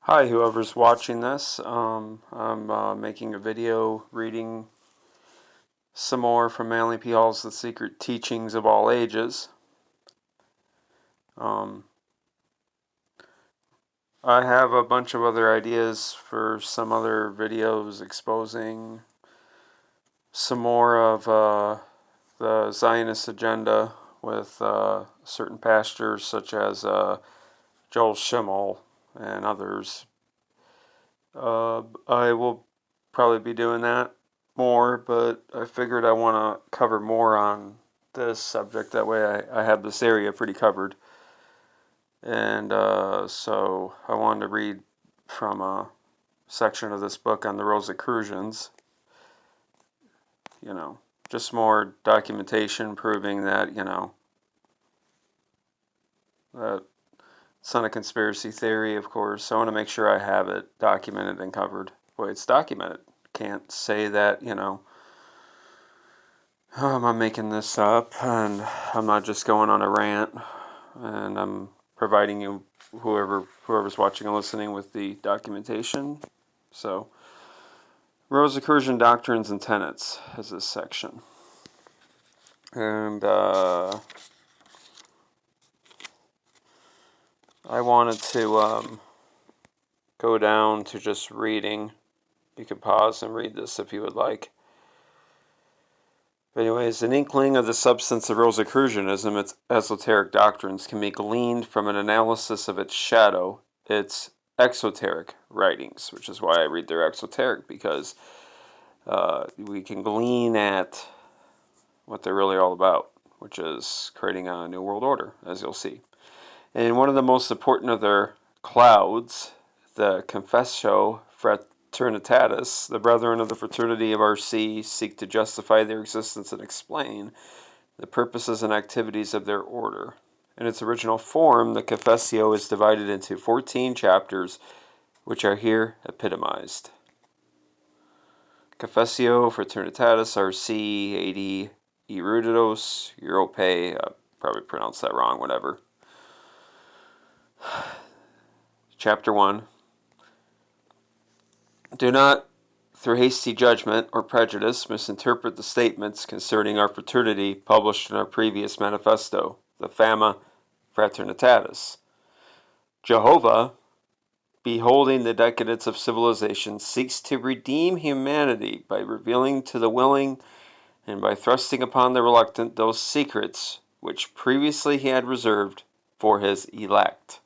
Hi, whoever's watching this. I'm making a video reading some more from Manly P. Hall's The Secret Teachings of All Ages. I have a bunch of other ideas for some other videos exposing some more of the Zionist agenda with certain pastors such as Joel Schimmel and others. I will probably be doing that more, but I figured I want to cover more on this subject. That way I have this area pretty covered. And so I wanted to read from a section of this book on the Rosicrucians. Just more documentation proving that, that it's not a conspiracy theory, of course. I want to make sure I have it documented and covered. Well, it's documented. Can't say that, I'm making this up and I'm not just going on a rant, and I'm providing you, whoever's watching and listening, with the documentation. So, Rosicrucian Doctrines and Tenets is this section. And I wanted to go down to just reading. You can pause and read this if you would like. Anyways, an inkling of the substance of Rosicrucianism, its esoteric doctrines, can be gleaned from an analysis of its shadow, its exoteric writings, which is why I read their exoteric, because we can glean at what they're really all about, which is creating a new world order, as you'll see. And one of the most important of their clouds, the Confessio Fraternitatis, the brethren of the fraternity of RC seek to justify their existence and explain the purposes and activities of their order. In its original form, the Confessio is divided into 14 chapters, which are here epitomized. Confessio Fraternitatis RC AD Eruditos Europe, I probably pronounced that wrong, whatever. Chapter 1. Do not, through hasty judgment or prejudice, misinterpret the statements concerning our fraternity published in our previous manifesto, the Fama Fraternitatis. Jehovah, beholding the decadence of civilization, seeks to redeem humanity by revealing to the willing and by thrusting upon the reluctant those secrets which previously he had reserved for his elect.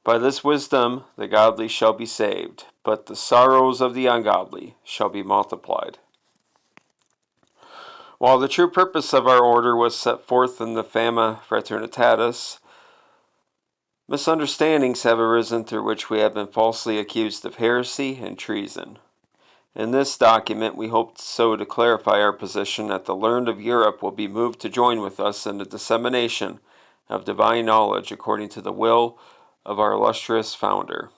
By this wisdom the godly shall be saved, but the sorrows of the ungodly shall be multiplied. While the true purpose of our order was set forth in the Fama Fraternitatis, misunderstandings have arisen through which we have been falsely accused of heresy and treason. In this document we hope so to clarify our position that the learned of Europe will be moved to join with us in the dissemination of divine knowledge according to the will of our illustrious founder.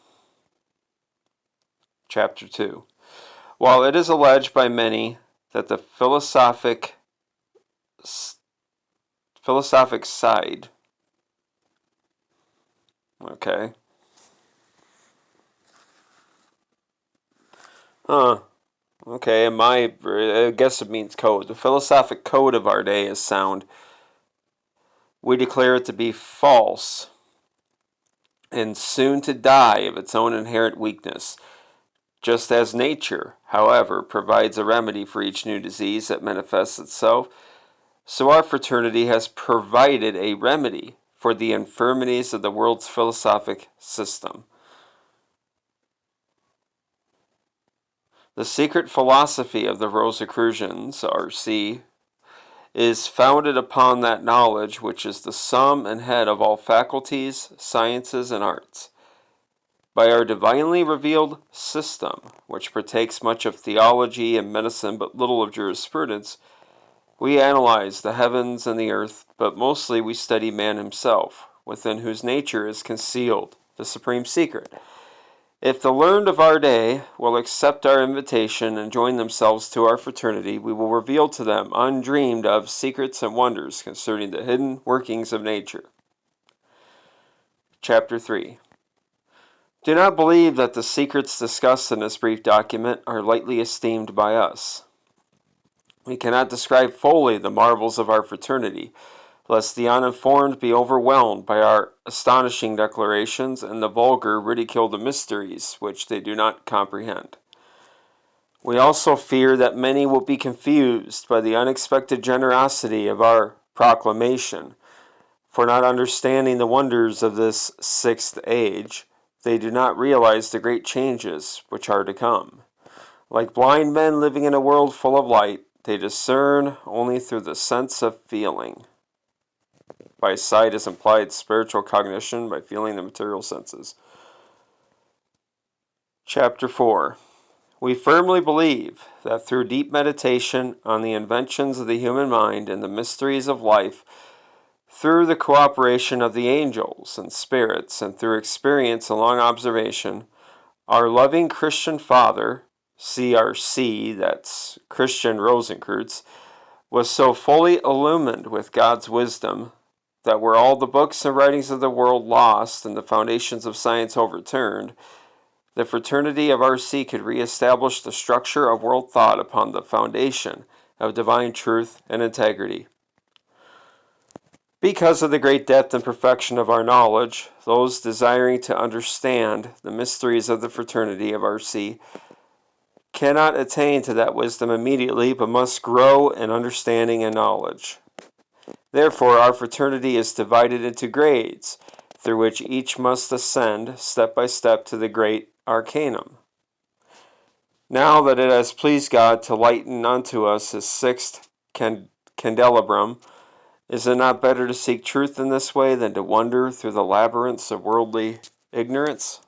Chapter 2. While it is alleged by many that the philosophic side, okay, okay, I guess it means code. The philosophic code of our day is sound. We declare it to be false and soon to die of its own inherent weakness. Just as nature, however, provides a remedy for each new disease that manifests itself, so our fraternity has provided a remedy for the infirmities of the world's philosophic system. The secret philosophy of the Rosicrucians, RC, is founded upon that knowledge which is the sum and head of all faculties, sciences, and arts. By our divinely revealed system, which partakes much of theology and medicine but little of jurisprudence, we analyze the heavens and the earth, but mostly we study man himself, within whose nature is concealed the supreme secret. If the learned of our day will accept our invitation and join themselves to our fraternity, we will reveal to them undreamed of secrets and wonders concerning the hidden workings of nature. Chapter 3. Do not believe that the secrets discussed in this brief document are lightly esteemed by us. We cannot describe fully the marvels of our fraternity, lest the uninformed be overwhelmed by our astonishing declarations and the vulgar ridicule the mysteries which they do not comprehend. We also fear that many will be confused by the unexpected generosity of our proclamation, for not understanding the wonders of this sixth age, they do not realize the great changes which are to come. Like blind men living in a world full of light, they discern only through the sense of feeling. By sight is implied spiritual cognition by feeling the material senses. Chapter 4. We firmly believe that through deep meditation on the inventions of the human mind and the mysteries of life, through the cooperation of the angels and spirits, and through experience and long observation, our loving Christian Father, CRC, that's Christian Rosicrucian, was so fully illumined with God's wisdom that were all the books and writings of the world lost and the foundations of science overturned, the fraternity of RC could reestablish the structure of world thought upon the foundation of divine truth and integrity. Because of the great depth and perfection of our knowledge, those desiring to understand the mysteries of the fraternity of RC cannot attain to that wisdom immediately, but must grow in understanding and knowledge. Therefore, our fraternity is divided into grades, through which each must ascend step by step to the great arcanum. Now that it has pleased God to lighten unto us his sixth candelabrum, is it not better to seek truth in this way than to wander through the labyrinths of worldly ignorance?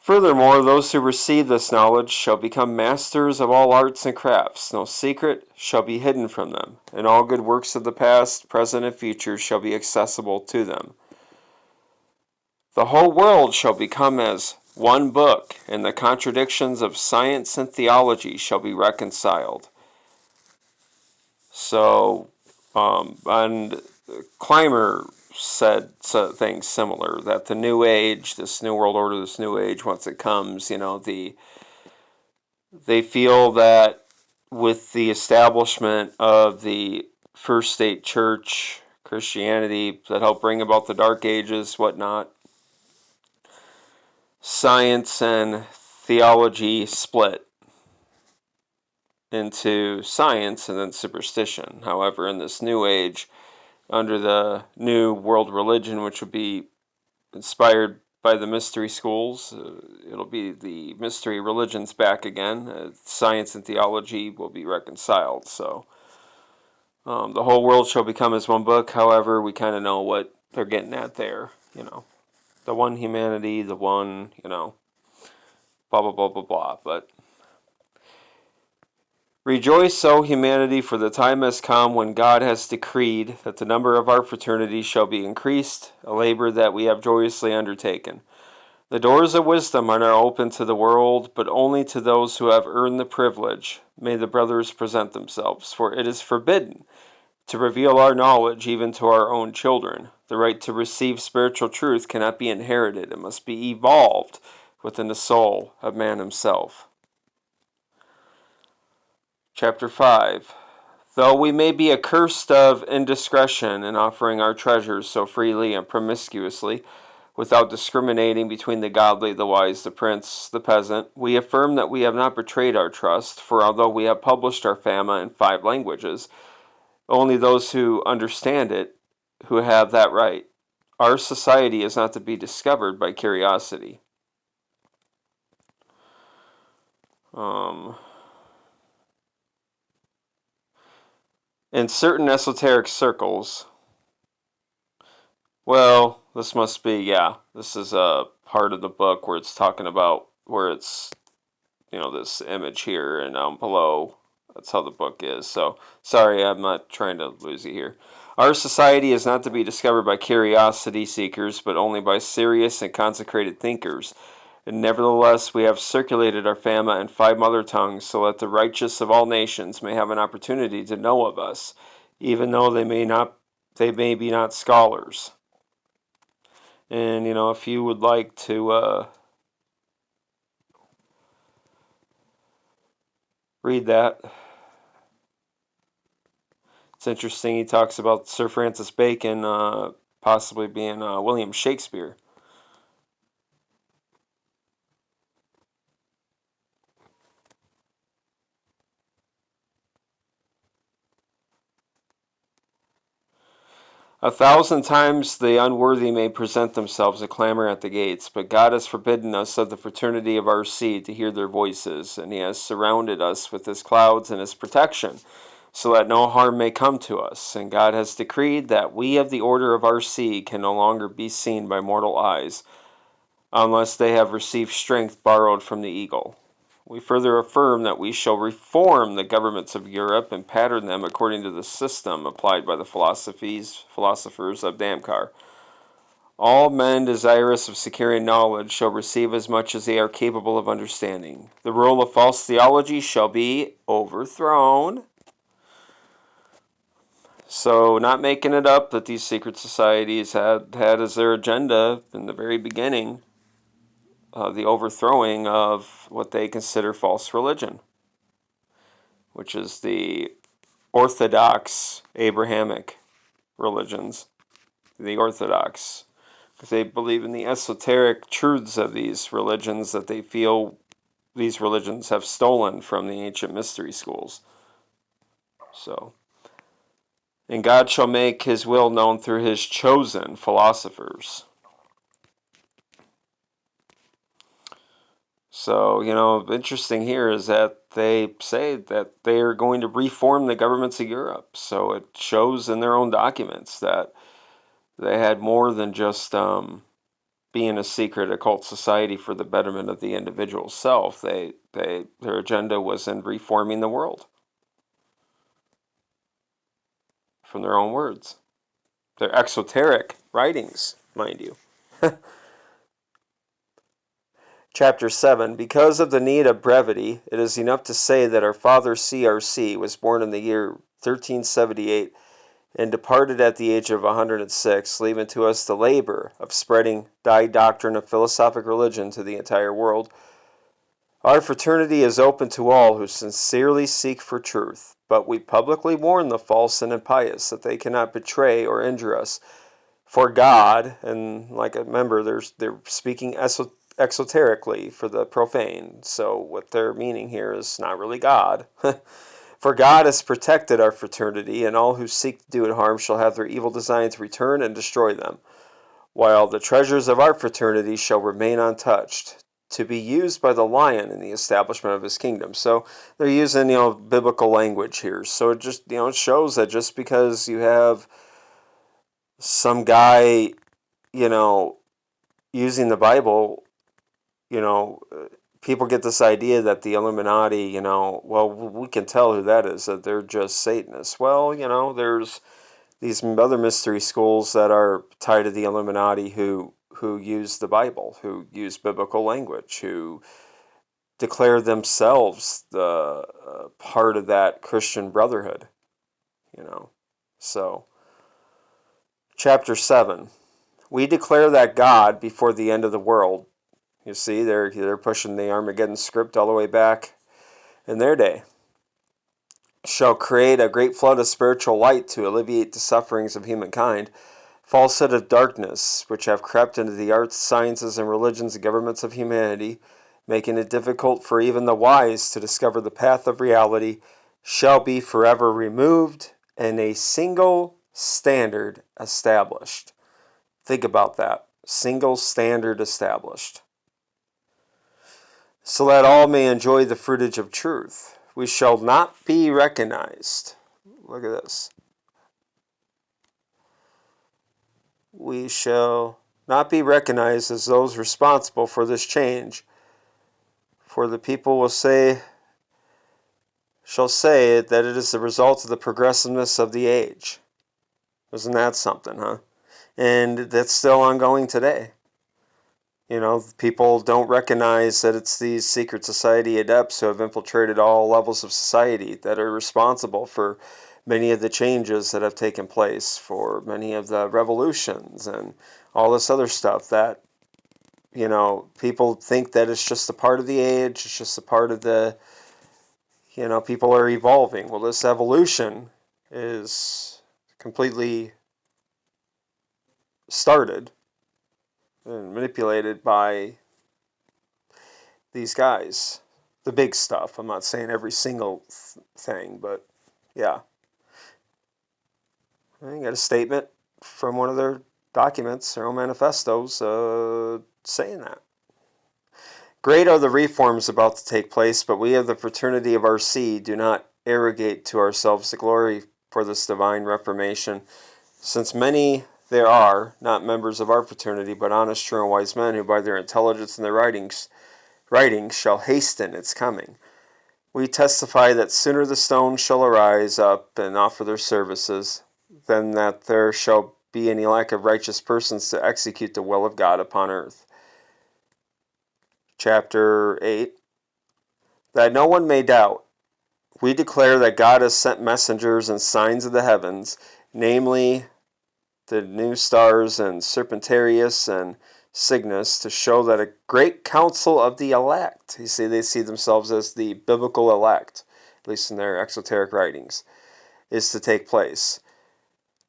Furthermore, those who receive this knowledge shall become masters of all arts and crafts. No secret shall be hidden from them, and all good works of the past, present, and future shall be accessible to them. The whole world shall become as one book, and the contradictions of science and theology shall be reconciled. So, and Clymer said things similar, that the New Age, this New World Order, this New Age, once it comes, they feel that with the establishment of the First State Church, Christianity, that helped bring about the Dark Ages, whatnot, science and theology split into science and then superstition. However, in this New Age, under the New World Religion, which would be inspired by the mystery schools, it'll be the mystery religions back again. Science and theology will be reconciled. So the whole world shall become as one book. However, we kind of know what they're getting at there. The one humanity, the one, blah, blah, blah, blah, blah. But rejoice, O humanity, for the time has come when God has decreed that the number of our fraternity shall be increased, a labor that we have joyously undertaken. The doors of wisdom are now open to the world, but only to those who have earned the privilege. May the brothers present themselves, for it is forbidden to reveal our knowledge even to our own children. The right to receive spiritual truth cannot be inherited. It must be evolved within the soul of man himself. Chapter 5. Though we may be accursed of indiscretion in offering our treasures so freely and promiscuously, without discriminating between the godly, the wise, the prince, the peasant, we affirm that we have not betrayed our trust, for although we have published our fama in 5 languages, only those who understand it who have that right. Our society is not to be discovered by curiosity. In certain esoteric circles, well, this must be, this is a part of the book where it's talking about, where it's, this image here, and below, that's how the book is. So, sorry, I'm not trying to lose you here. Our society is not to be discovered by curiosity seekers, but only by serious and consecrated thinkers. And nevertheless, we have circulated our fama in 5 mother tongues, so that the righteous of all nations may have an opportunity to know of us, even though they may be not scholars. And, if you would like to read that, it's interesting. He talks about Sir Francis Bacon possibly being William Shakespeare. "A thousand times the unworthy may present themselves and clamor at the gates, but God has forbidden us of the fraternity of our seed to hear their voices, and He has surrounded us with His clouds and His protection, so that no harm may come to us. And God has decreed that we of the order of our seed can no longer be seen by mortal eyes, unless they have received strength borrowed from the eagle. We further affirm that we shall reform the governments of Europe and pattern them according to the system applied by the philosophers of Damkar. All men desirous of securing knowledge shall receive as much as they are capable of understanding. The rule of false theology shall be overthrown." So, not making it up that these secret societies had as their agenda in the very beginning the overthrowing of what they consider false religion, which is the Orthodox Abrahamic religions, the Orthodox, because they believe in the esoteric truths of these religions that they feel these religions have stolen from the ancient mystery schools. So, and God shall make His will known through His chosen philosophers. So, interesting here is that they say that they are going to reform the governments of Europe. So it shows in their own documents that they had more than just being a secret occult society for the betterment of the individual self. Their agenda was in reforming the world. From their own words. Their exoteric writings, mind you. Chapter 7. Because of the need of brevity, it is enough to say that our father C.R.C. was born in the year 1378 and departed at the age of 106, leaving to us the labor of spreading thy doctrine of philosophic religion to the entire world. Our fraternity is open to all who sincerely seek for truth, but we publicly warn the false and impious that they cannot betray or injure us. For God, and like a member, they're speaking exoterically for the profane, so what they're meaning here is not really God. For God has protected our fraternity, and all who seek to do it harm shall have their evil designs return and destroy them, while the treasures of our fraternity shall remain untouched, to be used by the lion in the establishment of his kingdom. So they're using, biblical language here. So it just, it shows that just because you have some guy, using the Bible, people get this idea that the Illuminati, well, we can tell who that is, that they're just Satanists. Well, there's these other mystery schools that are tied to the Illuminati who use the Bible, who use biblical language, who declare themselves the part of that Christian brotherhood, So, chapter 7. We declare that God, before the end of the world, you see, they're pushing the Armageddon script all the way back in their day, shall create a great flood of spiritual light to alleviate the sufferings of humankind, falsehood of darkness, which have crept into the arts, sciences, and religions and governments of humanity, making it difficult for even the wise to discover the path of reality, shall be forever removed, and a single standard established. Think about that. Single standard established. So that all may enjoy the fruitage of truth. We shall not be recognized. Look at this. We shall not be recognized as those responsible for this change, for the people shall say that it is the result of the progressiveness of the age. Isn't that something, huh? And that's still ongoing today. People don't recognize that it's these secret society adepts who have infiltrated all levels of society that are responsible for many of the changes that have taken place, for many of the revolutions and all this other stuff that, people think that it's just a part of the age, it's just a part of the, people are evolving. Well, this evolution is completely started and manipulated by these guys. The big stuff. I'm not saying every single thing, but yeah. I got a statement from one of their documents, their own manifestos, saying that. Great are the reforms about to take place, but we of the fraternity of our seed do not arrogate to ourselves the glory for this divine reformation, since many there are, not members of our fraternity, but honest, true, and wise men, who by their intelligence and their writings shall hasten its coming. We testify that sooner the stones shall arise up and offer their services, than that there shall be any lack of righteous persons to execute the will of God upon earth. Chapter 8. That no one may doubt, we declare that God has sent messengers and signs of the heavens, namely the new stars and Serpentarius and Cygnus, to show that a great council of the elect, you see, they see themselves as the biblical elect, at least in their exoteric writings, is to take place.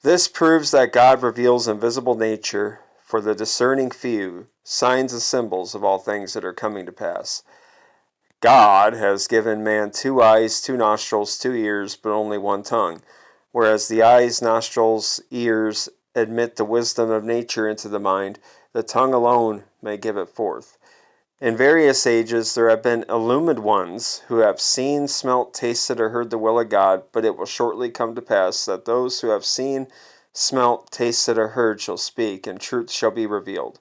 This proves that God reveals invisible nature for the discerning few, signs and symbols of all things that are coming to pass. God has given man 2 eyes, 2 nostrils, 2 ears, but only 1 tongue, whereas the eyes, nostrils, ears admit the wisdom of nature into the mind, the tongue alone may give it forth. In various ages there have been illumined ones who have seen, smelt, tasted, or heard the will of God, but it will shortly come to pass that those who have seen, smelt, tasted, or heard shall speak, and truth shall be revealed.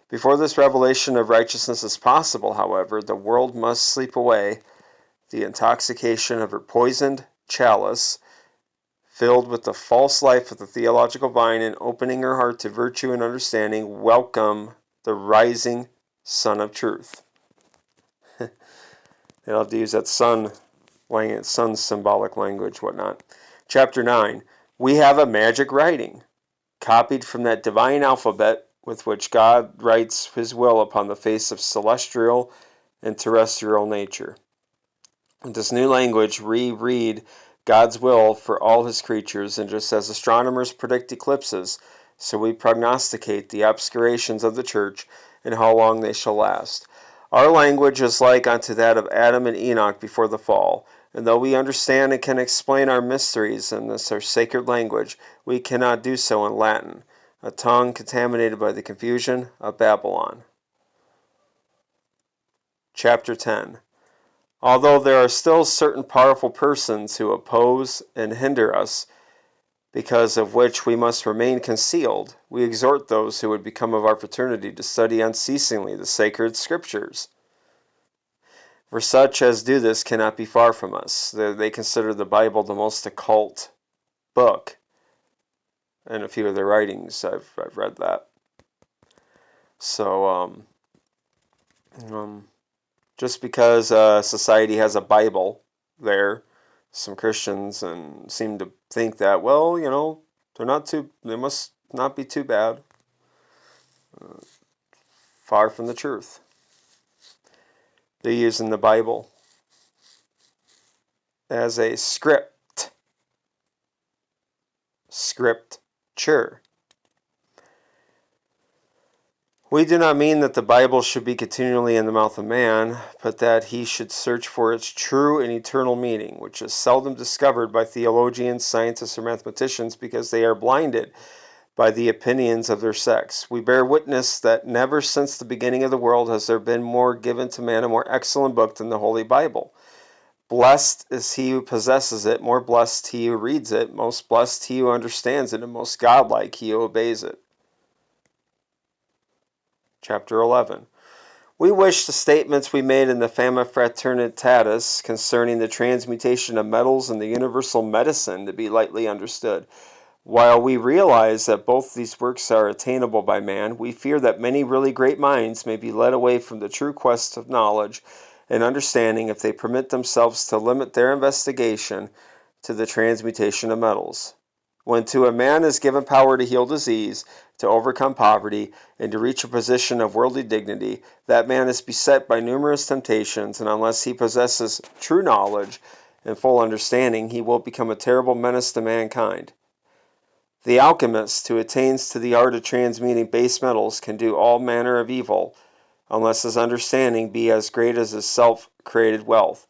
Before this revelation of righteousness is possible, however, the world must sleep away the intoxication of her poisoned chalice, filled with the false life of the theological vine, and opening her heart to virtue and understanding, welcome the rising Sun of Truth. They'll have to use that sun symbolic language, whatnot. Chapter 9. We have a magic writing, copied from that divine alphabet with which God writes his will upon the face of celestial and terrestrial nature. With this new language, we read God's will for all his creatures, and just as astronomers predict eclipses, so we prognosticate the obscurations of the church and how long they shall last. Our language is like unto that of Adam and Enoch before the fall, and though we understand and can explain our mysteries in this our sacred language, we cannot do so in Latin, a tongue contaminated by the confusion of Babylon. Chapter 10. Although there are still certain powerful persons who oppose and hinder us, because of which we must remain concealed, we exhort those who would become of our fraternity to study unceasingly the sacred scriptures. For such as do this cannot be far from us. They consider the Bible the most occult book. In a few of their writings, I've read that. So, just because society has a Bible there, some Christians and seem to think that, well, they must not be too bad. Far from the truth. They're using the Bible as a scripture. We do not mean that the Bible should be continually in the mouth of man, but that he should search for its true and eternal meaning, which is seldom discovered by theologians, scientists, or mathematicians, because they are blinded by the opinions of their sex. We bear witness that never since the beginning of the world has there been more given to man, a more excellent book than the Holy Bible. Blessed is he who possesses it, more blessed he who reads it, most blessed he who understands it, and most godlike he who obeys it. Chapter 11. We wish the statements we made in the Fama Fraternitatis concerning the transmutation of metals and the universal medicine to be lightly understood. While we realize that both these works are attainable by man, we fear that many really great minds may be led away from the true quest of knowledge and understanding if they permit themselves to limit their investigation to the transmutation of metals. When to a man is given power to heal disease, to overcome poverty, and to reach a position of worldly dignity, that man is beset by numerous temptations, and unless he possesses true knowledge and full understanding, he will become a terrible menace to mankind. The alchemist who attains to the art of transmuting base metals can do all manner of evil, unless his understanding be as great as his self-created wealth.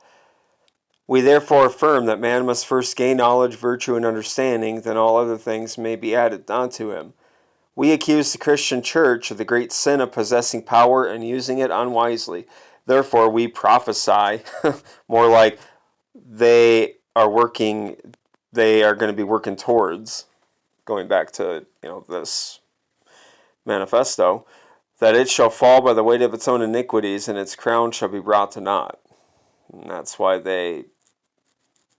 We therefore affirm that man must first gain knowledge, virtue, and understanding, then all other things may be added unto him. We accuse the Christian Church of the great sin of possessing power and using it unwisely. Therefore, we prophesy, more like they are going to be working towards, going back to this manifesto, that it shall fall by the weight of its own iniquities, and its crown shall be brought to naught. And that's why they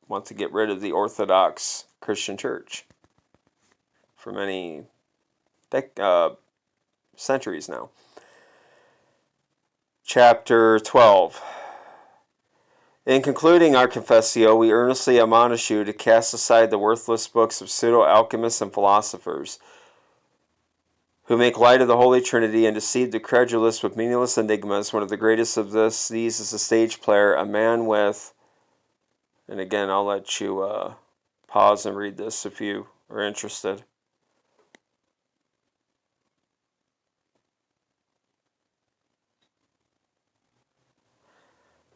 want to get rid of the Orthodox Christian Church for many centuries now. Chapter 12. In concluding our Confessio, we earnestly admonish you to cast aside the worthless books of pseudo-alchemists and philosophers, who make light of the Holy Trinity and deceive the credulous with meaningless enigmas. One of the greatest of these is a stage player, a man with, and again, I'll let you pause and read this if you are interested.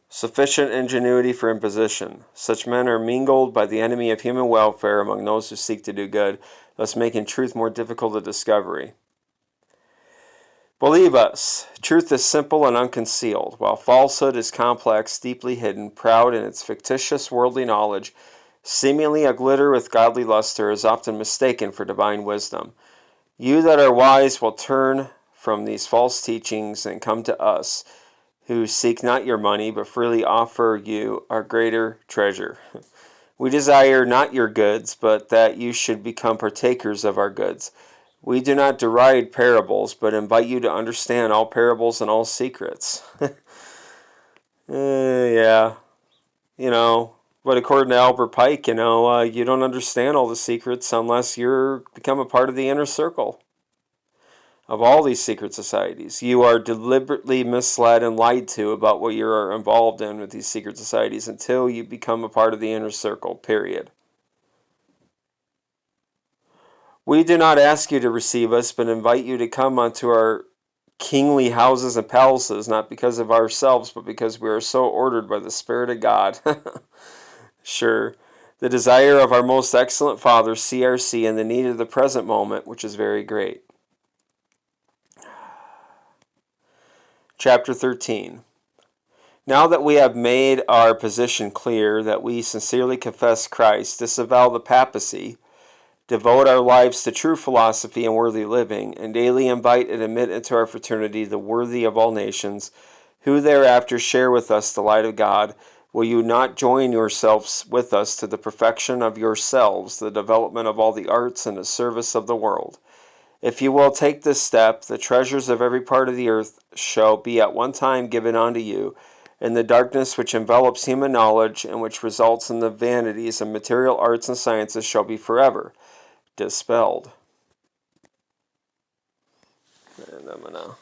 Sufficient ingenuity for imposition. Such men are mingled by the enemy of human welfare among those who seek to do good, thus making truth more difficult of discovery. Believe us, truth is simple and unconcealed, while falsehood is complex, deeply hidden, proud in its fictitious worldly knowledge, seemingly aglitter with godly luster, is often mistaken for divine wisdom. You that are wise will turn from these false teachings and come to us, who seek not your money, but freely offer you our greater treasure. We desire not your goods, but that you should become partakers of our goods. We do not deride parables, but invite you to understand all parables and all secrets. Yeah, but according to Albert Pike, you don't understand all the secrets unless you're become a part of the inner circle of all these secret societies. You are deliberately misled and lied to about what you are involved in with these secret societies until you become a part of the inner circle, period. We do not ask you to receive us, but invite you to come unto our kingly houses and palaces, not because of ourselves, but because we are so ordered by the Spirit of God. Sure. The desire of our most excellent Father, CRC, and the need of the present moment, which is very great. Chapter 13. Now that we have made our position clear, that we sincerely confess Christ, disavow the papacy, devote our lives to true philosophy and worthy living, and daily invite and admit into our fraternity the worthy of all nations, who thereafter share with us the light of God, will you not join yourselves with us to the perfection of yourselves, the development of all the arts, and the service of the world? If you will take this step, the treasures of every part of the earth shall be at one time given unto you, and the darkness which envelops human knowledge and which results in the vanities of material arts and sciences shall be forever dispelled. And I'm gonna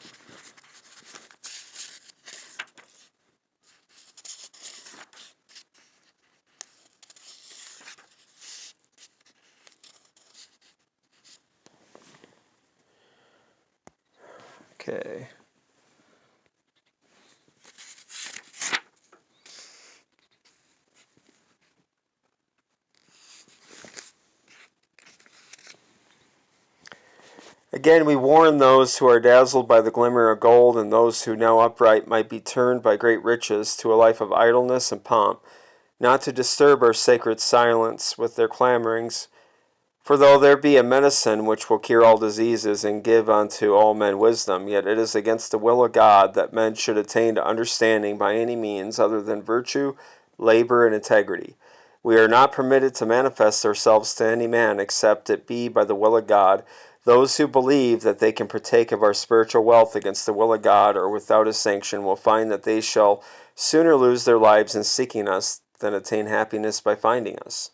okay. Again, we warn those who are dazzled by the glimmer of gold, and those who now upright might be turned by great riches to a life of idleness and pomp, not to disturb our sacred silence with their clamorings. For though there be a medicine which will cure all diseases and give unto all men wisdom, yet it is against the will of God that men should attain to understanding by any means other than virtue, labor, and integrity. We are not permitted to manifest ourselves to any man except it be by the will of God. Those who believe that they can partake of our spiritual wealth against the will of God or without his sanction will find that they shall sooner lose their lives in seeking us than attain happiness by finding us.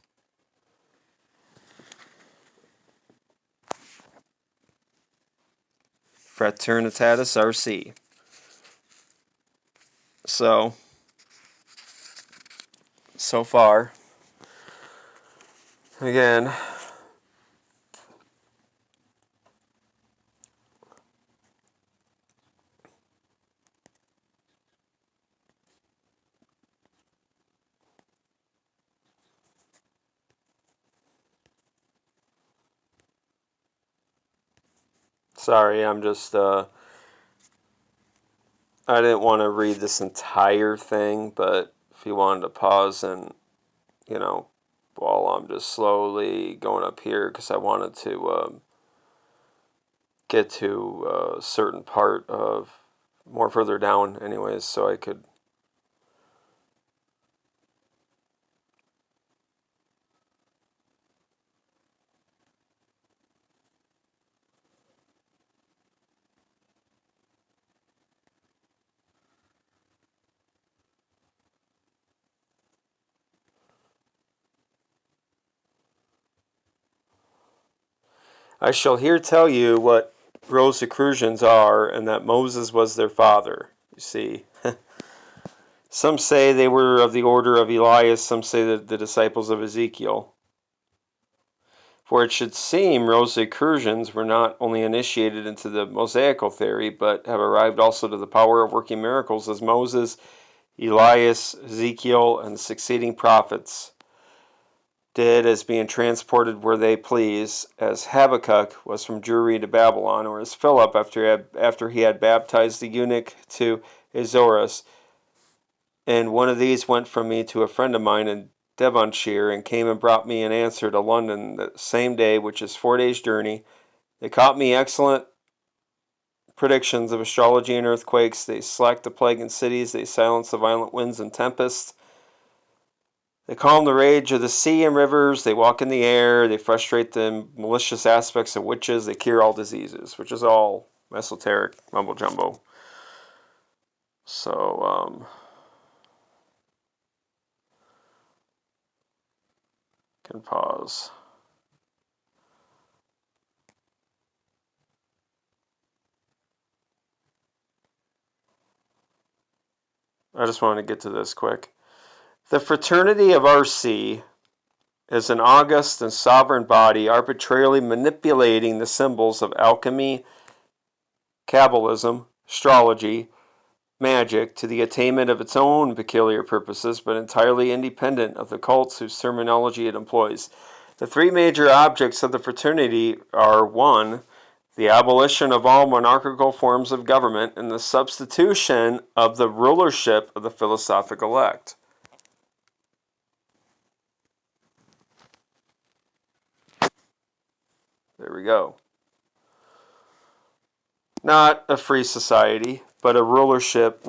Fraternitatis RC. So far, again, sorry, I'm just, I didn't want to read this entire thing, but if you wanted to pause and, while I'm just slowly going up here, because I wanted to get to a certain part of, more further down anyways, so I could I shall here tell you what Rosicrucians are, and that Moses was their father. You see, some say they were of the order of Elias, some say that the disciples of Ezekiel. For it should seem Rosicrucians were not only initiated into the Mosaical theory, but have arrived also to the power of working miracles as Moses, Elias, Ezekiel, and the succeeding prophets did, as being transported where they please, as Habakkuk was from Jewry to Babylon, or as Philip after he had baptized the eunuch to Azotus. And one of these went from me to a friend of mine in Devonshire, and came and brought me an answer to London the same day, which is 4 days' journey. They caught me excellent predictions of astrology and earthquakes. They slacked the plague in cities. They silenced the violent winds and tempests. They calm the rage of the sea and rivers. They walk in the air. They frustrate the malicious aspects of witches. They cure all diseases, which is all esoteric mumbo jumbo. So, can pause. I just want to get to this quick. The fraternity of RC is an august and sovereign body arbitrarily manipulating the symbols of alchemy, Kabbalism, astrology, magic to the attainment of its own peculiar purposes, but entirely independent of the cults whose terminology it employs. The three major objects of the fraternity are 1. The abolition of all monarchical forms of government and the substitution of the rulership of the philosophic elect. There we go. Not a free society, but a rulership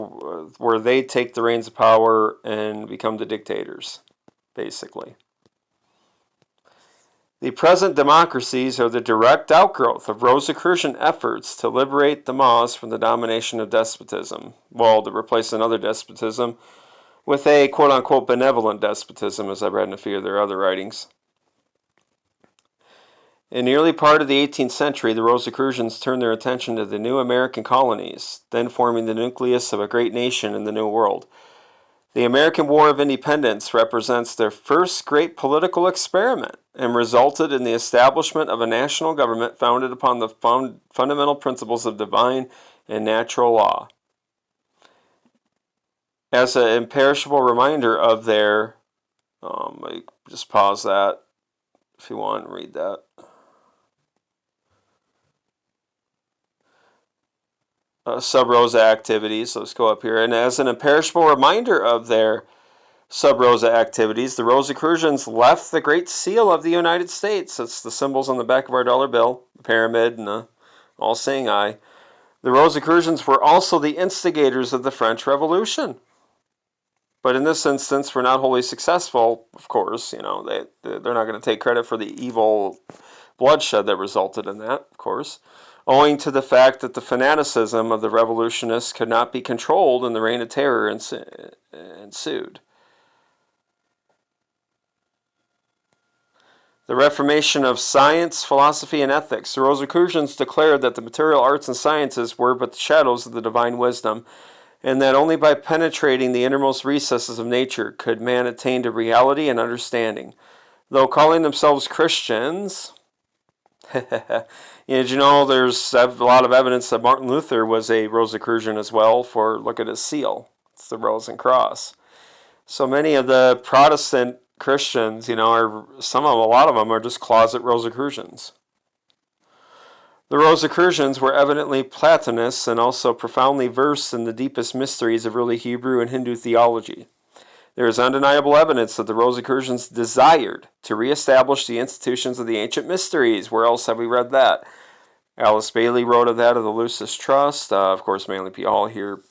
where they take the reins of power and become the dictators, basically. The present democracies are the direct outgrowth of Rosicrucian efforts to liberate the Moors from the domination of despotism, well, to replace another despotism with a quote-unquote benevolent despotism, as I've read in a few of their other writings. In the early part of the 18th century, the Rosicrucians turned their attention to the new American colonies, then forming the nucleus of a great nation in the New World. The American War of Independence represents their first great political experiment and resulted in the establishment of a national government founded upon the fundamental principles of divine and natural law. As an imperishable reminder of their, just pause that if you want and read that. Sub Rosa activities. Let's go up here. And as an imperishable reminder of their Sub Rosa activities, the Rosicrucians left the Great Seal of the United States. That's the symbols on the back of our dollar bill, the pyramid and the all-seeing eye. The Rosicrucians were also the instigators of the French Revolution. But in this instance, were not wholly successful, of course. They're not going to take credit for the evil bloodshed that resulted in that, of course, owing to the fact that the fanaticism of the revolutionists could not be controlled and the reign of terror ensued. The reformation of science, philosophy, and ethics. The Rosicrucians declared that the material arts and sciences were but the shadows of the divine wisdom, and that only by penetrating the innermost recesses of nature could man attain to reality and understanding. Though calling themselves Christians, did you know there's a lot of evidence that Martin Luther was a Rosicrucian as well? For look at his seal, it's the rose and cross. So many of the Protestant Christians, a lot of them are just closet Rosicrucians. The Rosicrucians were evidently Platonists and also profoundly versed in the deepest mysteries of early Hebrew and Hindu theology. There is undeniable evidence that the Rosicrucians desired to reestablish the institutions of the ancient mysteries. Where else have we read that? Alice Bailey wrote of that, of the Lucis Trust. Of course, Manly P. Hall here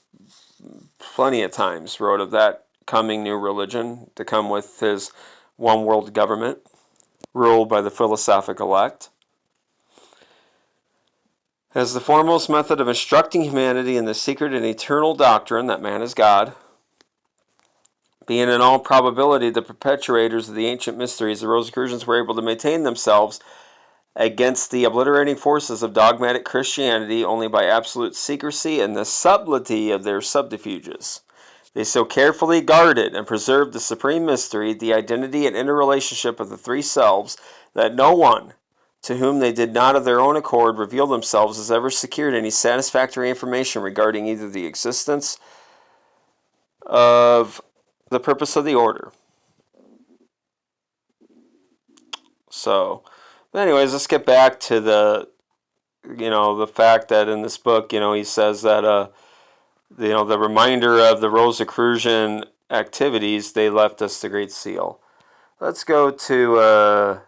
plenty of times wrote of that coming new religion to come with his one world government ruled by the philosophic elect. As the foremost method of instructing humanity in the secret and eternal doctrine that man is God, being in all probability the perpetuators of the ancient mysteries, the Rosicrucians were able to maintain themselves against the obliterating forces of dogmatic Christianity only by absolute secrecy and the subtlety of their subterfuges. They so carefully guarded and preserved the supreme mystery, the identity and interrelationship of the three selves, that no one to whom they did not of their own accord reveal themselves has ever secured any satisfactory information regarding either the existence of the purpose of the order. So, anyways, let's get back to the fact that in this book, he says that, the reminder of the Rosicrucian activities, they left us the Great Seal. Let's go to,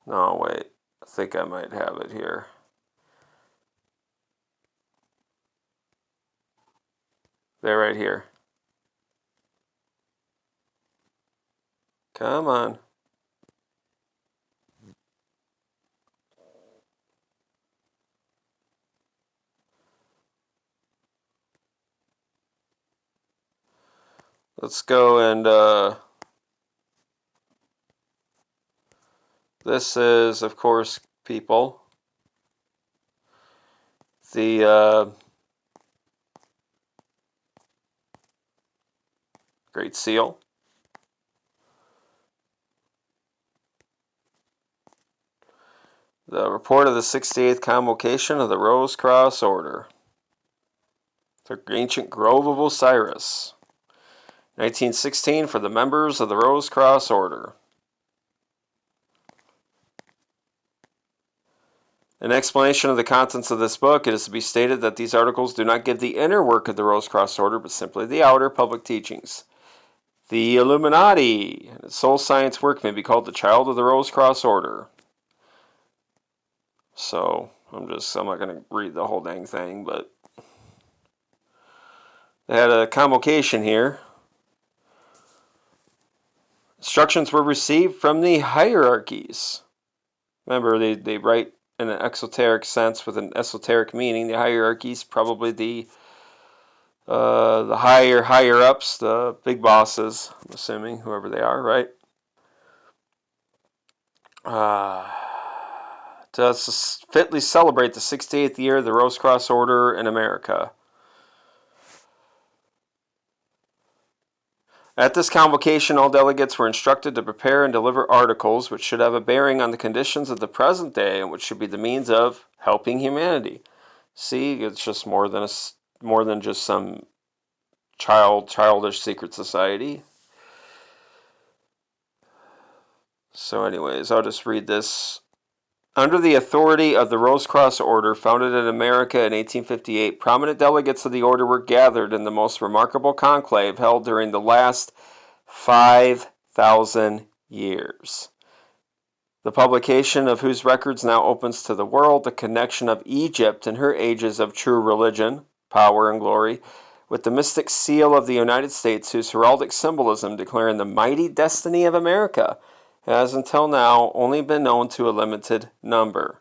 no, wait, I think I might have it here. They're right here. Come on. Let's go and, this is, of course, people, the Great Seal. The report of the 68th Convocation of the Rose Cross Order. The ancient grove of Osiris. 1916 for the members of the Rose Cross Order. In explanation of the contents of this book, it is to be stated that these articles do not give the inner work of the Rose Cross Order, but simply the outer public teachings. The Illuminati and its soul science work may be called the child of the Rose Cross Order. So, I'm not going to read the whole dang thing, but they had a convocation here. Instructions were received from the hierarchies. Remember, they write in an exoteric sense with an esoteric meaning. The hierarchies, probably the higher ups, the big bosses, I'm assuming, whoever they are, right? To fitly celebrate the 68th year of the Rose Cross Order in America. At this convocation, all delegates were instructed to prepare and deliver articles which should have a bearing on the conditions of the present day and which should be the means of helping humanity. See, it's just more than just some childish secret society. So anyways, I'll just read this. Under the authority of the Rose Cross Order, founded in America in 1858, prominent delegates of the order were gathered in the most remarkable conclave held during the last 5,000 years. The publication of whose records now opens to the world the connection of Egypt in her ages of true religion, power, and glory, with the mystic seal of the United States, whose heraldic symbolism declaring the mighty destiny of America has until now only been known to a limited number.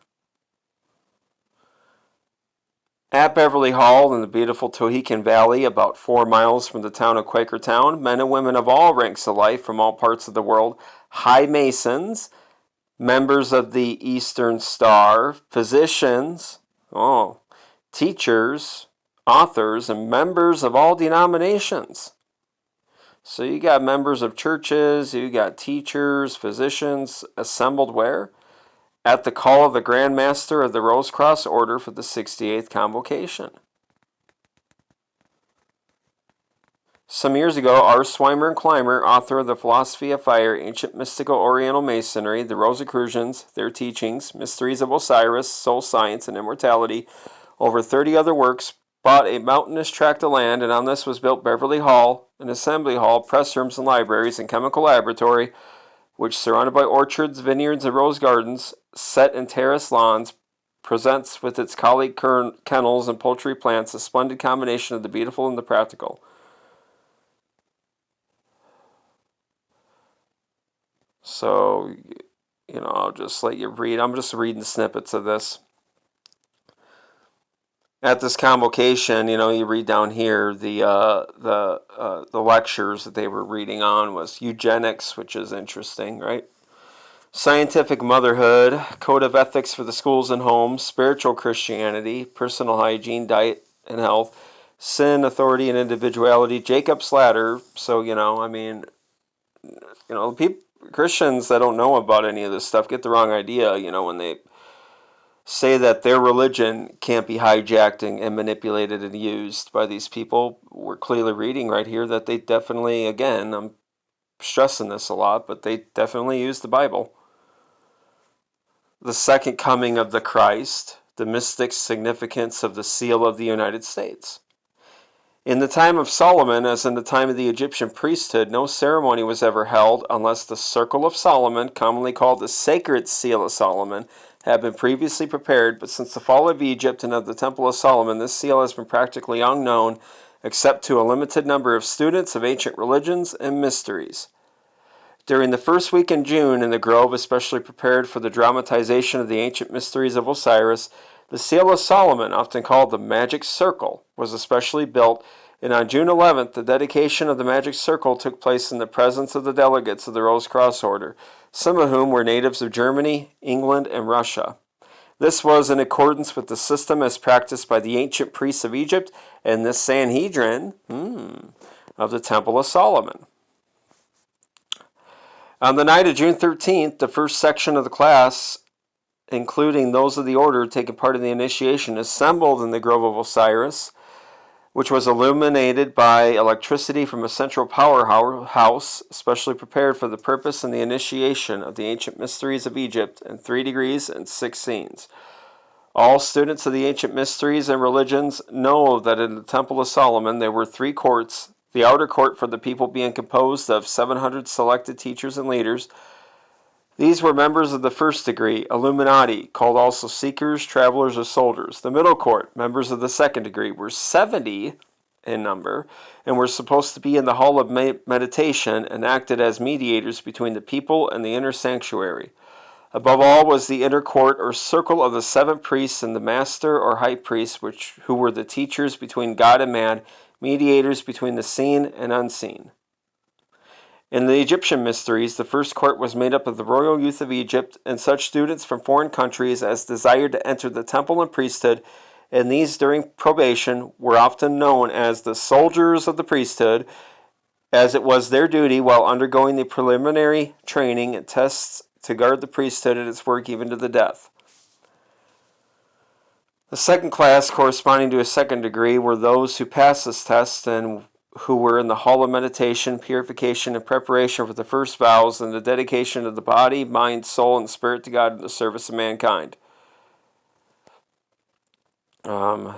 At Beverly Hall in the beautiful Tohickon Valley, about 4 miles from the town of Quakertown, men and women of all ranks of life from all parts of the world, high Masons, members of the Eastern Star, physicians, teachers, authors, and members of all denominations. So you got members of churches, you got teachers, physicians assembled where? At the call of the Grand Master of the Rosicrucian Order for the 68th Convocation. Some years ago, R. Swimer and Clymer, author of The Philosophy of Fire, Ancient Mystical Oriental Masonry, The Rosicrucians, Their Teachings, Mysteries of Osiris, Soul Science, and Immortality, over 30 other works, bought a mountainous tract of land, and on this was built Beverly Hall, an assembly hall, press rooms and libraries, and chemical laboratory, which, surrounded by orchards, vineyards, and rose gardens, set in terrace lawns, presents with its colleague kennels and poultry plants a splendid combination of the beautiful and the practical. So, I'll just let you read. I'm just reading snippets of this. At this convocation, you read down here the lectures that they were reading on was eugenics, which is interesting, right? Scientific motherhood, code of ethics for the schools and homes, spiritual Christianity, personal hygiene, diet and health, sin, authority, and individuality, Jacob's ladder. So, Christians that don't know about any of this stuff get the wrong idea, when they say that their religion can't be hijacked and manipulated and used by these people. We're clearly reading right here that they definitely, again, I'm stressing this a lot, but they definitely use the Bible. The second coming of the Christ, the mystic significance of the seal of the United States. In the time of Solomon, as in the time of the Egyptian priesthood, no ceremony was ever held unless the circle of Solomon, commonly called the sacred seal of Solomon, had been previously prepared, but since the fall of Egypt and of the Temple of Solomon, this seal has been practically unknown except to a limited number of students of ancient religions and mysteries. During the first week in June, in the grove especially prepared for the dramatization of the ancient mysteries of Osiris, the seal of Solomon, often called the magic circle, was especially built, and on June 11th, the dedication of the magic circle took place in the presence of the delegates of the Rosicrucian Order, some of whom were natives of Germany, England, and Russia. This was in accordance with the system as practiced by the ancient priests of Egypt and the Sanhedrin of the Temple of Solomon. On the night of June 13th, the first section of the class, including those of the order taking part in the initiation, assembled in the Grove of Osiris, which was illuminated by electricity from a central powerhouse, specially prepared for the purpose and the initiation of the ancient mysteries of Egypt in 3 degrees and 6 scenes. All students of the ancient mysteries and religions know that in the Temple of Solomon there were 3 courts, the outer court for the people being composed of 700 selected teachers and leaders. These were members of the first degree, Illuminati, called also seekers, travelers, or soldiers. The middle court, members of the second degree, were 70 in number, and were supposed to be in the hall of meditation and acted as mediators between the people and the inner sanctuary. Above all was the inner court or circle of the 7 priests and the master or high priest, who were the teachers between God and man, mediators between the seen and unseen. In the Egyptian mysteries, the first court was made up of the royal youth of Egypt and such students from foreign countries as desired to enter the temple and priesthood, and these during probation were often known as the soldiers of the priesthood, as it was their duty while undergoing the preliminary training and tests to guard the priesthood at its work even to the death. The second class, corresponding to a second degree, were those who passed this test and who were in the hall of meditation, purification, and preparation for the first vows and the dedication of the body, mind, soul, and spirit to God in the service of mankind. You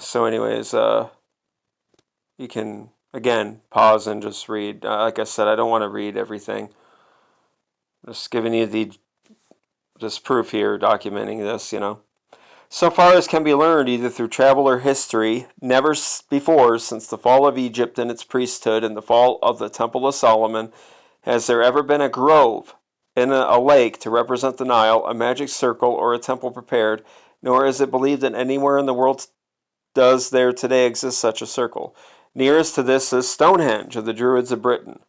can, again, pause and just read. Like I said, I don't want to read everything. Just giving you this proof here, documenting this, So far as can be learned either through travel or history, never before since the fall of Egypt and its priesthood and the fall of the Temple of Solomon has there ever been a grove in a lake to represent the Nile, a magic circle, or a temple prepared, nor is it believed that anywhere in the world does there today exist such a circle. Nearest to this is Stonehenge of the Druids of Britain.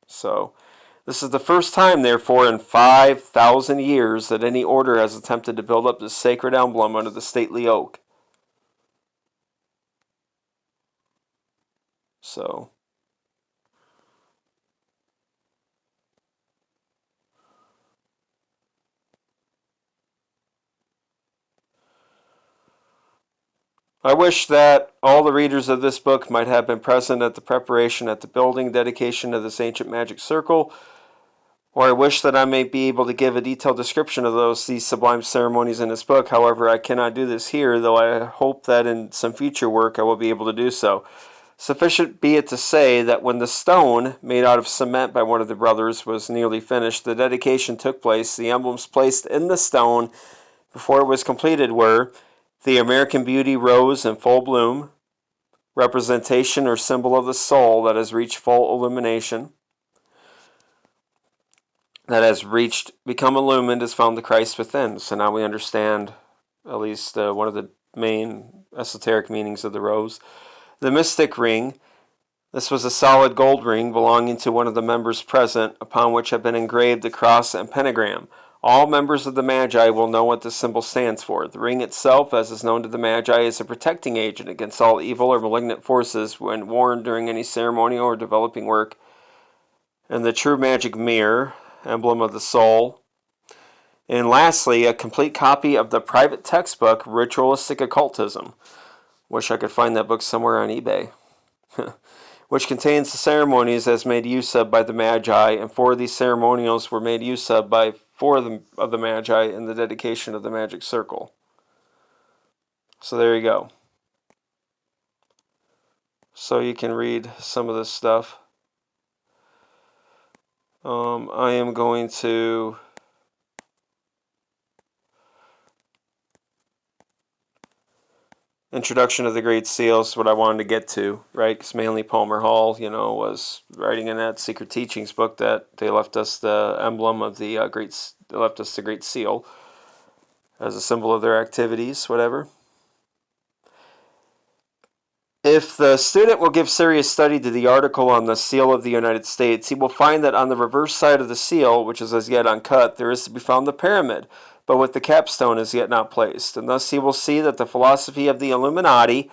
So, this is the first time, therefore, in 5,000 years that any order has attempted to build up this sacred emblem under the stately oak. So, I wish that all the readers of this book might have been present at the preparation at the building dedication of this ancient magic circle, or I wish that I may be able to give a detailed description of these sublime ceremonies in this book. However, I cannot do this here, though I hope that in some future work I will be able to do so. Sufficient be it to say that when the stone, made out of cement by one of the brothers, was nearly finished, the dedication took place. The emblems placed in the stone before it was completed were the American Beauty rose in full bloom, representation or symbol of the soul that has reached full illumination, that has become illumined, has found the Christ within. So now we understand at least one of the main esoteric meanings of the rose. The mystic ring. This was a solid gold ring belonging to one of the members present, upon which had been engraved the cross and pentagram. All members of the Magi will know what this symbol stands for. The ring itself, as is known to the Magi, is a protecting agent against all evil or malignant forces when worn during any ceremonial or developing work. And the true magic mirror, emblem of the soul. And lastly, a complete copy of the private textbook, Ritualistic Occultism. Wish I could find that book somewhere on eBay. Which contains the ceremonies as made use of by the Magi, and 4 of these ceremonials were made use of by 4 of the Magi in the dedication of the magic circle. So there you go. So you can read some of this stuff. I am going to Introduction of the Great Seal is what I wanted to get to, right? Because mainly Palmer Hall, was writing in that Secret Teachings book that they left us the emblem of the they left us the Great Seal as a symbol of their activities, whatever. If the student will give serious study to the article on the seal of the United States, he will find that on the reverse side of the seal, which is as yet uncut, there is to be found the pyramid, but with the capstone as yet not placed. And thus he will see that the philosophy of the Illuminati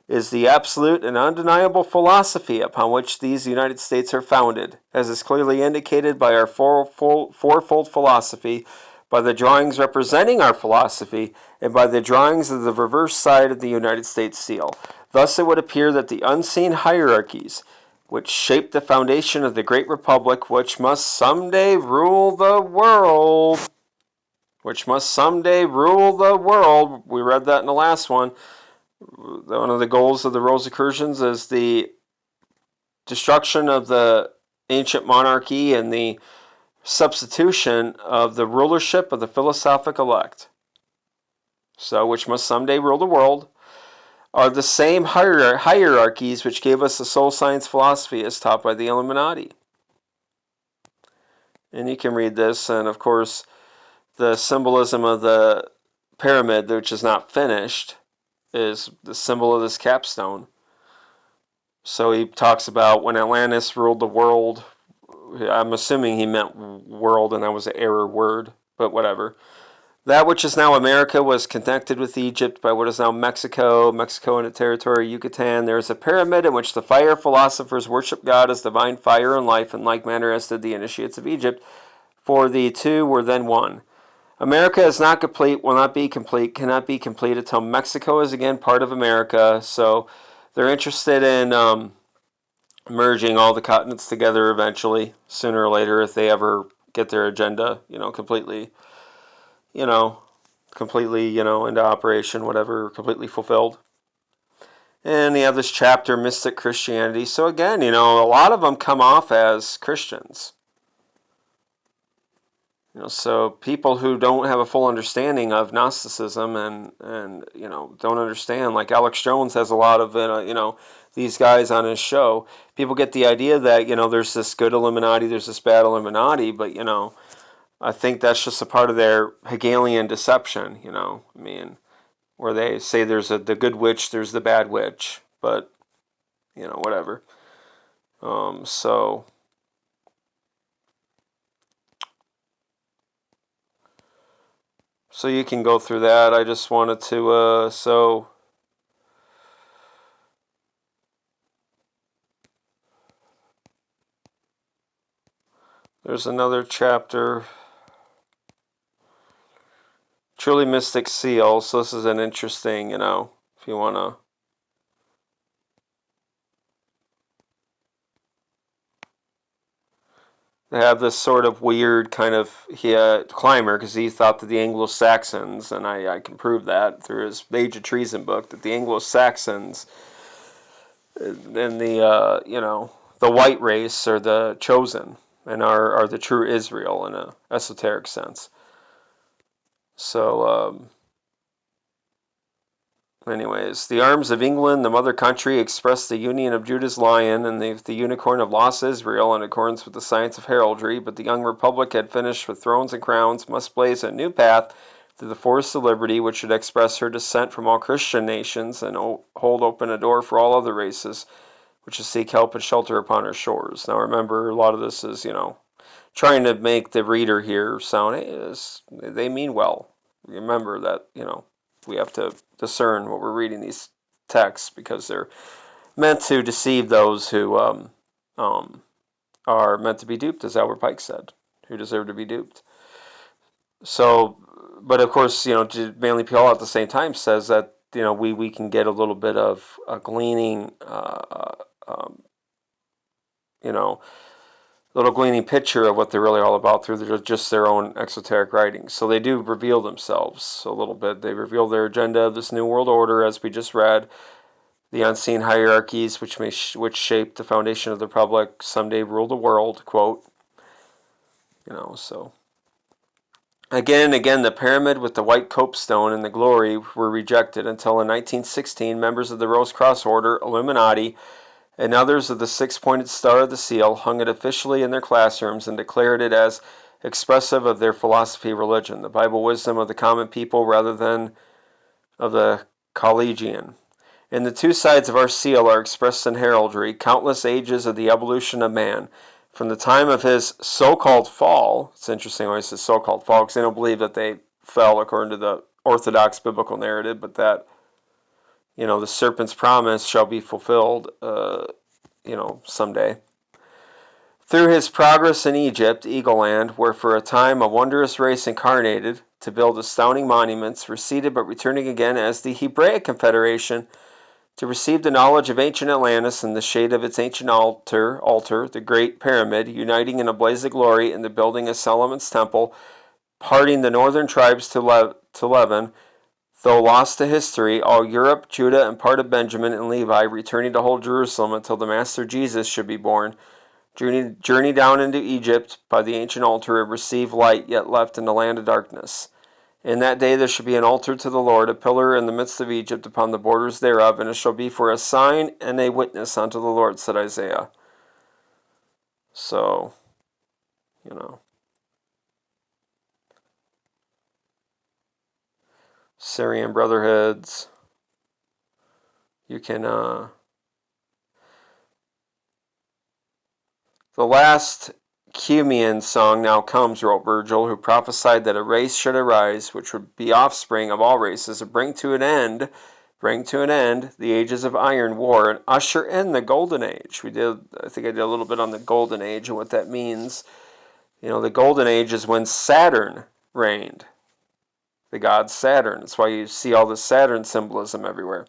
is the absolute and undeniable philosophy upon which these United States are founded, as is clearly indicated by our fourfold philosophy, by the drawings representing our philosophy, and by the drawings of the reverse side of the United States seal. Thus it would appear that the unseen hierarchies, which shape the foundation of the great republic, which must someday rule the world, we read that in the last one. One of the goals of the Rosicrucians is the destruction of the ancient monarchy and the substitution of the rulership of the philosophic elect. So, which must someday rule the world, are the same hierarchies which gave us the soul science philosophy as taught by the Illuminati. And you can read this, and of course, the symbolism of the pyramid, which is not finished, is the symbol of this capstone. So he talks about when Atlantis ruled the world. I'm assuming he meant world, and that was an error word, but whatever. That which is now America was connected with Egypt by what is now Mexico and the territory of Yucatan. There is a pyramid in which the fire philosophers worship God as divine fire and life, in like manner as did the initiates of Egypt, for the two were then one. America is not complete, will not be complete, cannot be complete until Mexico is again part of America. So they're interested in merging all the continents together eventually, sooner or later, if they ever get their agenda, completely, into operation, whatever, completely fulfilled. And you have this chapter, Mystic Christianity. So again, a lot of them come off as Christians. So people who don't have a full understanding of Gnosticism and don't understand, like Alex Jones has a lot of these guys on his show. People get the idea that there's this good Illuminati, there's this bad Illuminati, but I think that's just a part of their Hegelian deception. where they say there's the good witch, there's the bad witch, but whatever. So you can go through that. I just wanted to there's another chapter. Truly Mystic Seal. So this is an interesting, if you want to. They have this sort of weird kind of climber, because he thought that the Anglo-Saxons, and I can prove that through his Age of Treason book, that the Anglo-Saxons and the white race are the chosen and are the true Israel in a esoteric sense. So, anyways, the arms of England, the mother country, express the union of Judah's lion and the unicorn of lost Israel in accordance with the science of heraldry, but the young republic had finished with thrones and crowns, must blaze a new path through the forest of liberty, which should express her descent from all Christian nations and hold open a door for all other races, which should seek help and shelter upon her shores. Now remember, a lot of this is, trying to make the reader here sound, hey, they mean well. Remember that, we have to discern what we're reading these texts, because they're meant to deceive those who are meant to be duped, as Albert Pike said, who deserve to be duped. So, but of course, Manly P.L. at the same time says that, we can get a little bit of a gleaning, little gleaning picture of what they're really all about through just their own exoteric writings. So they do reveal themselves a little bit. They reveal their agenda of this new world order, as we just read, the unseen hierarchies which shape the foundation of the republic, someday rule the world, quote. So again, the pyramid with the white copestone and the glory were rejected until in 1916 members of the Rose Cross Order, Illuminati, and others of the six-pointed star of the seal hung it officially in their classrooms and declared it as expressive of their philosophy religion, the Bible wisdom of the common people rather than of the collegian. And the two sides of our seal are expressed in heraldry, countless ages of the evolution of man, from the time of his so-called fall. It's interesting when he says so-called fall, because they don't believe that they fell according to the Orthodox biblical narrative, but that the serpent's promise shall be fulfilled, someday. Through his progress in Egypt, Eagle Land, where for a time a wondrous race incarnated to build astounding monuments, receded but returning again as the Hebraic Confederation to receive the knowledge of ancient Atlantis in the shade of its ancient altar, the Great Pyramid, uniting in a blaze of glory in the building of Solomon's Temple, parting the northern tribes to Lebanon. Though lost to history, all Europe, Judah, and part of Benjamin and Levi returning to hold Jerusalem until the Master Jesus should be born, journey down into Egypt by the ancient altar and receive light yet left in the land of darkness. In that day there shall be an altar to the Lord, a pillar in the midst of Egypt upon the borders thereof, and it shall be for a sign and a witness unto the Lord, said Isaiah. So, Syrian Brotherhoods. You can, the last Cumean song now comes, wrote Virgil, who prophesied that a race should arise, which would be offspring of all races, and bring to an end the ages of iron war, and usher in the golden age. I think I did a little bit on the golden age and what that means. The golden age is when Saturn reigned. The god Saturn. That's why you see all the Saturn symbolism everywhere.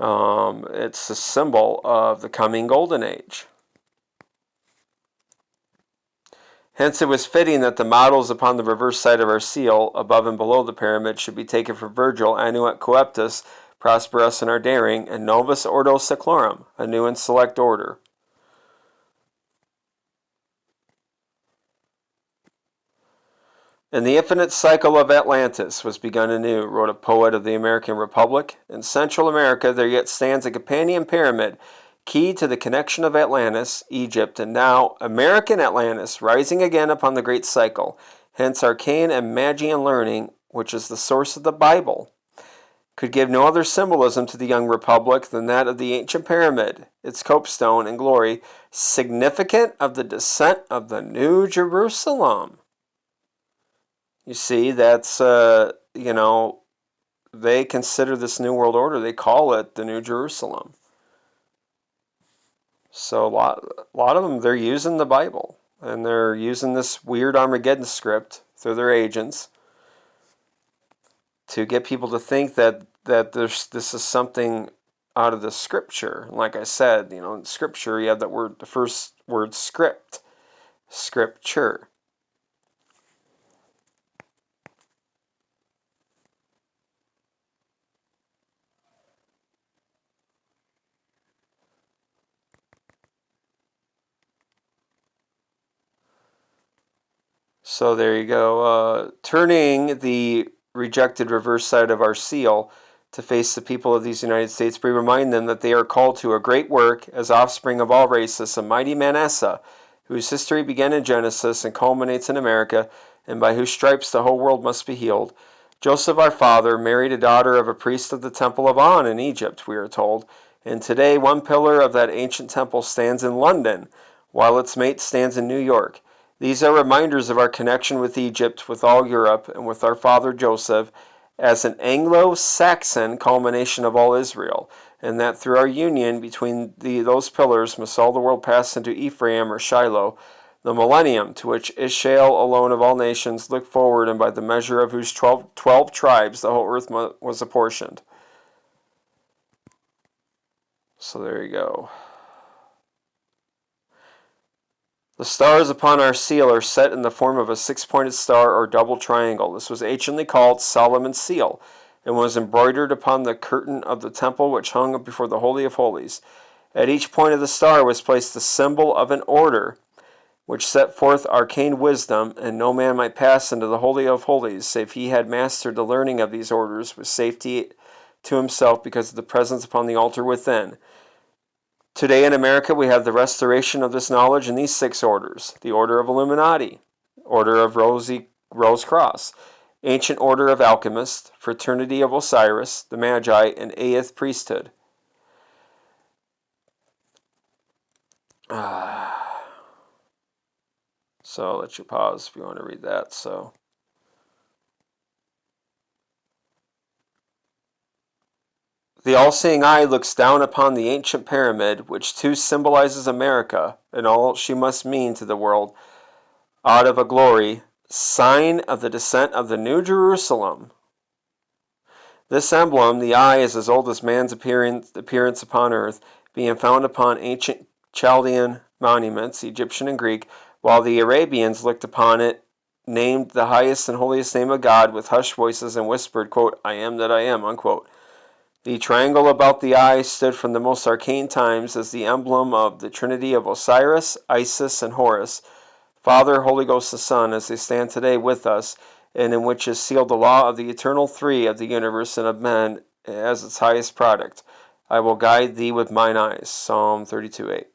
It's a symbol of the coming golden age. Hence it was fitting that the models upon the reverse side of our seal, above and below the pyramid, should be taken from Virgil, Annuet Coeptus, prosper us in our daring, and Novus Ordo Seclorum, a new and select order. And the infinite cycle of Atlantis was begun anew, wrote a poet of the American Republic. In Central America there yet stands a companion pyramid, key to the connection of Atlantis, Egypt, and now American Atlantis, rising again upon the great cycle. Hence arcane and Magian learning, which is the source of the Bible, could give no other symbolism to the young republic than that of the ancient pyramid, its copestone and glory, significant of the descent of the New Jerusalem. You see, that's, they consider this New World Order, they call it the New Jerusalem. So a lot of them, they're using the Bible, and they're using this weird Armageddon script through their agents to get people to think that this is something out of the scripture. Like I said, in scripture you have that word, the first word, scripture. So there you go. Turning the rejected reverse side of our seal to face the people of these United States, we remind them that they are called to a great work as offspring of all races, a mighty Manasseh, whose history began in Genesis and culminates in America, and by whose stripes the whole world must be healed. Joseph, our father, married a daughter of a priest of the temple of On in Egypt, we are told, and today one pillar of that ancient temple stands in London, while its mate stands in New York. These are reminders of our connection with Egypt, with all Europe, and with our father Joseph, as an Anglo-Saxon culmination of all Israel, and that through our union between those pillars must all the world pass into Ephraim or Shiloh, the millennium to which Israel alone of all nations looked forward, and by the measure of whose 12 tribes the whole earth was apportioned. So there you go. The stars upon our seal are set in the form of a six-pointed star or double triangle. This was anciently called Solomon's seal, and was embroidered upon the curtain of the temple which hung before the Holy of Holies. At each point of the star was placed the symbol of an order, which set forth arcane wisdom, and no man might pass into the Holy of Holies, save he had mastered the learning of these orders with safety to himself because of the presence upon the altar within. Today in America we have the restoration of this knowledge in these 6 orders: the Order of Illuminati, Order of Rose Cross, Ancient Order of Alchemists, Fraternity of Osiris, the Magi, and Eighth Priesthood. So I'll let you pause if you want to read that. So the all-seeing eye looks down upon the ancient pyramid, which too symbolizes America and all she must mean to the world, out of a glory, sign of the descent of the New Jerusalem. This emblem, the eye, is as old as man's appearance upon earth, being found upon ancient Chaldean monuments, Egyptian and Greek, while the Arabians looked upon it, named the highest and holiest name of God with hushed voices and whispered, quote, "I am that I am," unquote. The triangle about the eye stood from the most arcane times as the emblem of the Trinity of Osiris, Isis, and Horus, Father, Holy Ghost, the Son, as they stand today with us, and in which is sealed the law of the eternal three of the universe and of men as its highest product. I will guide thee with mine eyes. Psalm 32:8.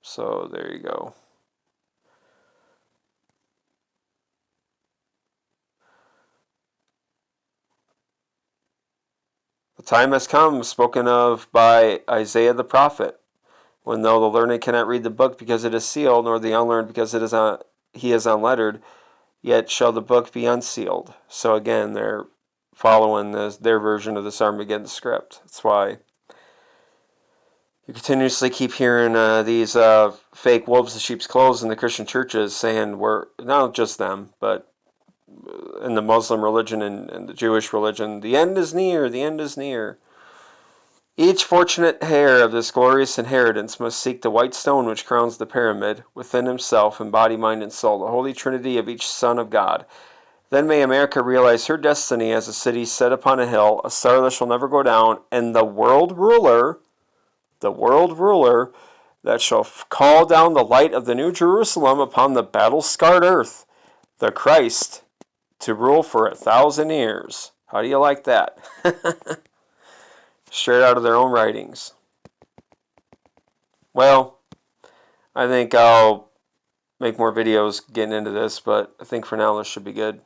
So there you go. The time has come, spoken of by Isaiah the prophet, when though the learned cannot read the book because it is sealed, nor the unlearned because he is unlettered, yet shall the book be unsealed. So again, they're following their version of this Armageddon script. That's why you continuously keep hearing these fake wolves in sheep's clothes in the Christian churches saying, we're not just them, but in the Muslim religion and the Jewish religion, the end is near, the end is near. Each fortunate heir of this glorious inheritance must seek the white stone which crowns the pyramid, within himself, in body, mind, and soul, the holy trinity of each son of God. Then may America realize her destiny as a city set upon a hill, a star that shall never go down, and the world ruler that shall call down the light of the New Jerusalem upon the battle-scarred earth, the Christ, to rule for 1,000 years. How do you like that? Straight out of their own writings. Well, I think I'll make more videos getting into this, but I think for now this should be good.